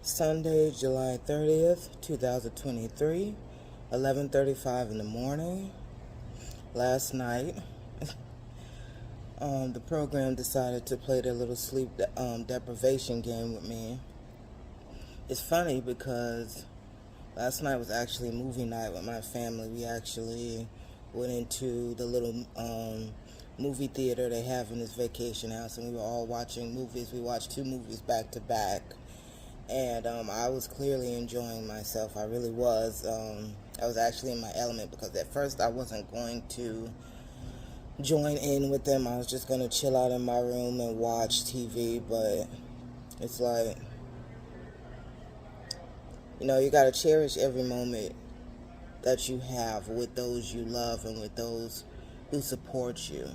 Sunday, July 30th, 2023, 11:35 in the morning. Last night, the program decided to play their little sleep deprivation game with me. It's funny because last night was actually movie night with my family. We actually went into the little movie theater they have in this vacation house, and we were all watching movies. We watched 2 movies back to back. And I was clearly enjoying myself. I really was. I was actually in my element because at first I wasn't going to join in with them. I was just going to chill out in my room and watch TV. But it's like, you got to cherish every moment that you have with those you love and with those who support you,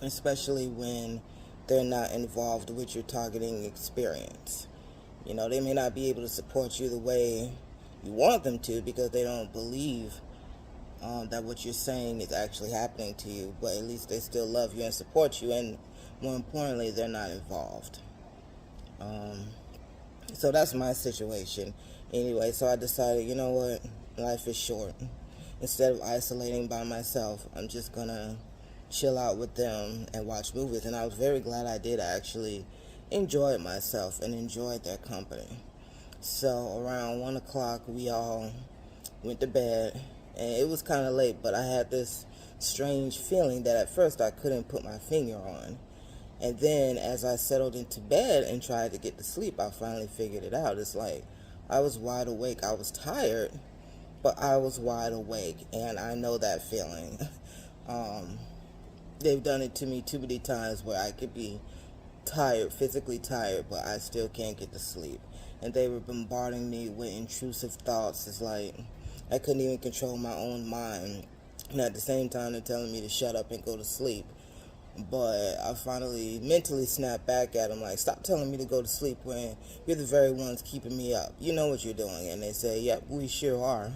especially when they're not involved with your targeting experience. They may not be able to support you the way you want them to because they don't believe that what you're saying is actually happening to you, but at least they still love you and support you, and more importantly, they're not involved. So that's my situation. Anyway, so I decided, you know what, life is short. Instead of isolating by myself, I'm just going to chill out with them and watch movies, and I was very glad I did. I actually enjoyed myself and enjoyed their company. So around 1 o'clock we all went to bed, and it was kind of late, but I had this strange feeling that at first I couldn't put my finger on, and then as I settled into bed and tried to get to sleep, I finally figured it out. It's like I was wide awake. I was tired, but I was wide awake, and I know that feeling. They've done it to me too many times where I could be tired, physically tired, but I still can't get to sleep. And they were bombarding me with intrusive thoughts. It's like I couldn't even control my own mind. And at the same time, they're telling me to shut up and go to sleep. But I finally mentally snapped back at them, like, stop telling me to go to sleep when you're the very ones keeping me up. You know what you're doing. And they say, yep, we sure are.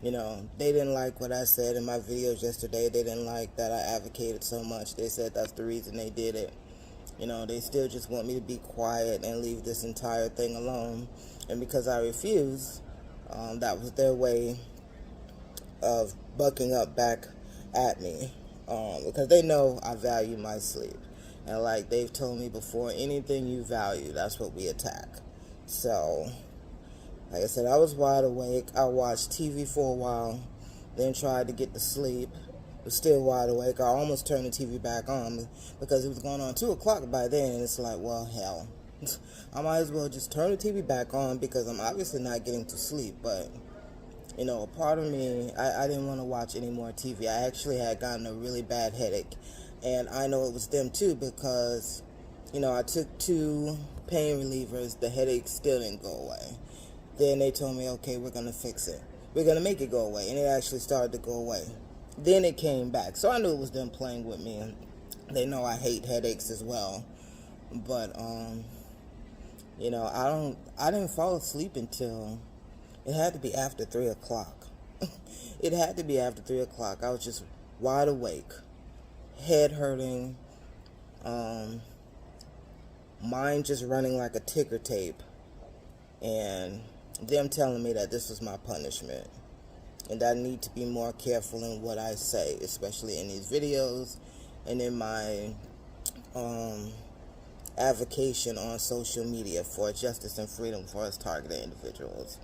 They didn't like what I said in my videos yesterday. They didn't like that I advocated so much. They said that's the reason they did it. They still just want me to be quiet and leave this entire thing alone. And because I refused, that was their way of bucking up back at me. Because they know I value my sleep. And like they've told me before, anything you value, that's what we attack. So, like I said, I was wide awake. I watched TV for a while, then tried to get to sleep. Was still wide awake. I almost turned the TV back on because it was going on 2 o'clock by then, and it's like, well, hell, I might as well just turn the TV back on because I'm obviously not getting to sleep. But a part of me, I didn't want to watch any more TV. I actually had gotten a really bad headache, and I know it was them too because I took 2 pain relievers. The headache still didn't go away. Then they told me, okay, we're gonna fix it. We're gonna make it go away, and it actually started to go away. Then it came back. So I knew it was them playing with me. They know I hate headaches as well. But, I didn't fall asleep until, it had to be after 3 o'clock. It had to be after 3 o'clock. I was just wide awake, head hurting, mind just running like a ticker tape, and them telling me that this was my punishment. And I need to be more careful in what I say, especially in these videos and in my advocation on social media for justice and freedom for us targeted individuals.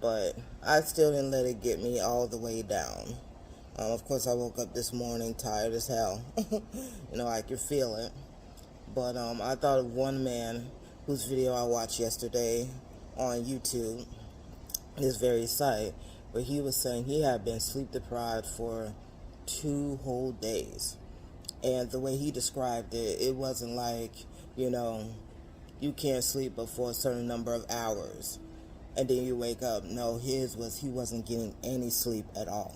But I still didn't let it get me all the way down. Of course, I woke up this morning tired as hell. I could feel it. But I thought of one man whose video I watched yesterday on YouTube, this very site, where he was saying he had been sleep deprived for 2 whole days. And the way he described it, it wasn't like, you can't sleep but for a certain number of hours and then you wake up. No, his was he wasn't getting any sleep at all.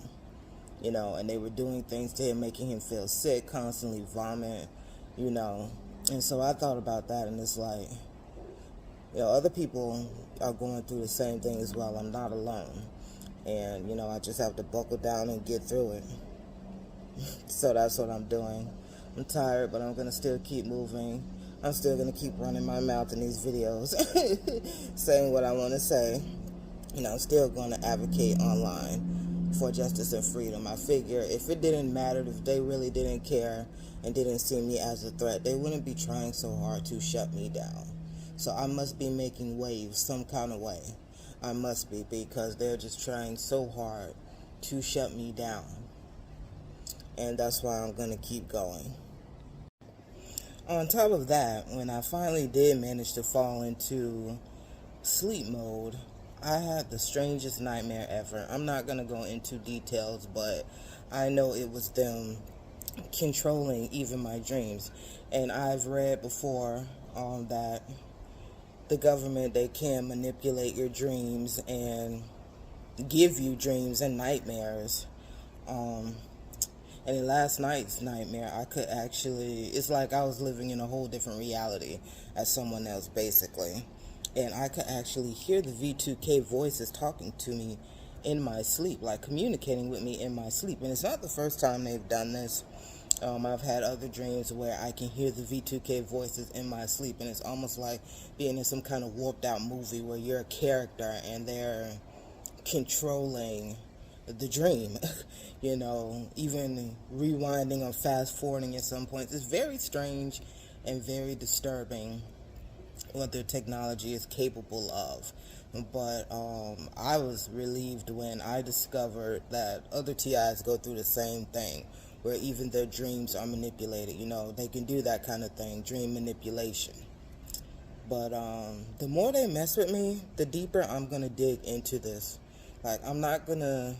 And they were doing things to him, making him feel sick, constantly vomit, And so I thought about that, and it's like, other people are going through the same thing as well. I'm not alone. And, I just have to buckle down and get through it. So that's what I'm doing. I'm tired, but I'm going to still keep moving. I'm still going to keep running my mouth in these videos, saying what I want to say. I'm still going to advocate online for justice and freedom. I figure if it didn't matter, if they really didn't care and didn't see me as a threat, they wouldn't be trying so hard to shut me down. So I must be making waves some kind of way. I must be, because they're just trying so hard to shut me down. And that's why I'm going to keep going. On top of that, when I finally did manage to fall into sleep mode, I had the strangest nightmare ever. I'm not going to go into details, but I know it was them controlling even my dreams. And I've read before that the government, they can manipulate your dreams and give you dreams and nightmares. And in last night's nightmare, I could actually, it's like I was living in a whole different reality as someone else, basically. And I could actually hear the V2K voices talking to me in my sleep, like communicating with me in my sleep. And it's not the first time they've done this. I've had other dreams where I can hear the V2K voices in my sleep, and it's almost like being in some kind of warped out movie where you're a character and they're controlling the dream. Even rewinding or fast forwarding at some points. It's very strange and very disturbing what their technology is capable of. But I was relieved when I discovered that other TIs go through the same thing, where even their dreams are manipulated. They can do that kind of thing, dream manipulation. But the more they mess with me, the deeper I'm going to dig into this. Like, I'm not going to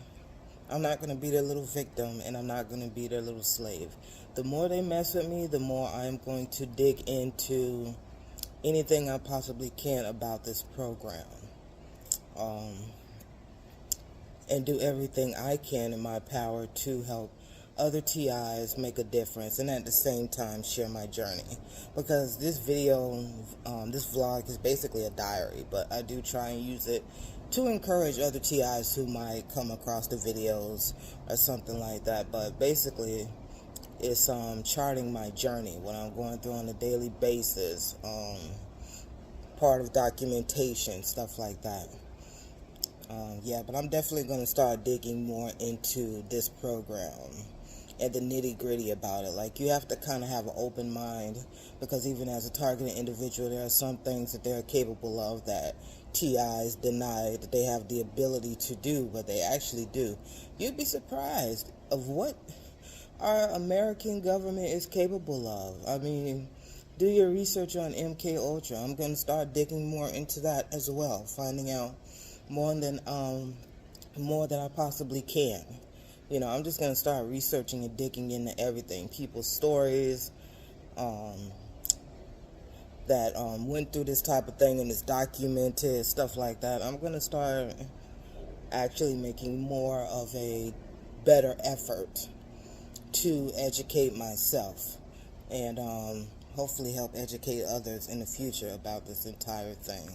be their little victim, and I'm not going to be their little slave. The more they mess with me, the more I'm going to dig into anything I possibly can about this program. And do everything I can in my power to help other TIs make a difference, and at the same time share my journey. Because this video, this vlog is basically a diary, but I do try and use it to encourage other TIs who might come across the videos or something like that. But basically, it's charting my journey, what I'm going through on a daily basis, part of documentation, stuff like that. But I'm definitely going to start digging more into this program and the nitty-gritty about it. Like, you have to kind of have an open mind, because even as a targeted individual, there are some things that they're capable of that TIs deny that they have the ability to do, but they actually do. You'd be surprised of what our American government is capable of. I mean, do your research on MK Ultra. I'm going to start digging more into that as well, finding out more than I possibly can. I'm just going to start researching and digging into everything. People's stories that went through this type of thing and is documented, stuff like that. I'm going to start actually making more of a better effort to educate myself and hopefully help educate others in the future about this entire thing.